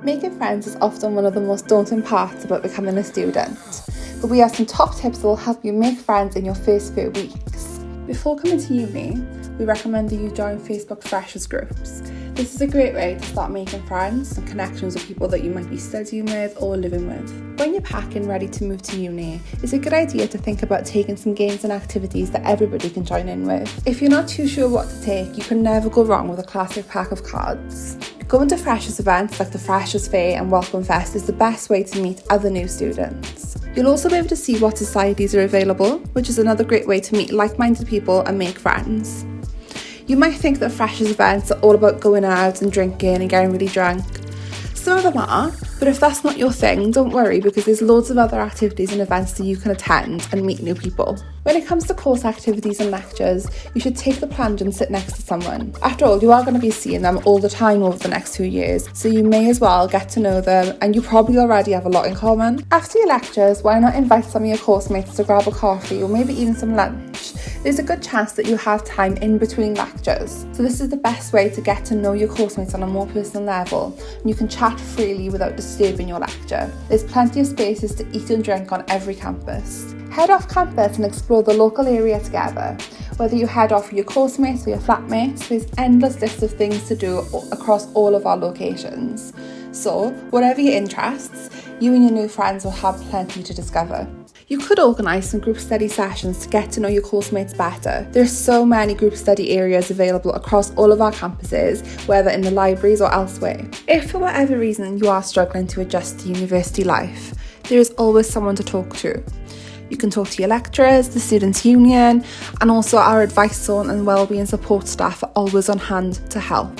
Making friends is often one of the most daunting parts about becoming a student, but we have some top tips that will help you make friends in your first few weeks. Before coming to uni, we recommend that you join Facebook Freshers groups. This is a great way to start making friends and connections with people that you might be studying with or living with. When you're packing ready to move to uni, it's a good idea to think about taking some games and activities that everybody can join in with. If you're not too sure what to take, you can never go wrong with a classic pack of cards. Going to Freshers events like the Freshers Fair and Welcome Fest is the best way to meet other new students. You'll also be able to see what societies are available, which is another great way to meet like-minded people and make friends. You might think that Freshers events are all about going out and drinking and getting really drunk. Some of them are, but if that's not your thing, don't worry, because there's loads of other activities and events that you can attend and meet new people. When it comes to course activities and lectures, you should take the plunge and sit next to someone. After all, you are going to be seeing them all the time over the next 2 years, so you may as well get to know them, and you probably already have a lot in common. After your lectures, why not invite some of your course mates to grab a coffee or maybe even some lunch? There's a good chance that you have time in between lectures, so this is the best way to get to know your course mates on a more personal level, and you can chat freely without disturbing your lecture. There's plenty of spaces to eat and drink on every campus. Head off campus and explore the local area together. Whether you head off with your course mates or your flatmates, there's endless lists of things to do across all of our locations. So, whatever your interests, you and your new friends will have plenty to discover. You could organise some group study sessions to get to know your course mates better. There are so many group study areas available across all of our campuses, whether in the libraries or elsewhere. If for whatever reason you are struggling to adjust to university life, there is always someone to talk to. You can talk to your lecturers, the Students' Union, and also our advice zone and wellbeing support staff are always on hand to help.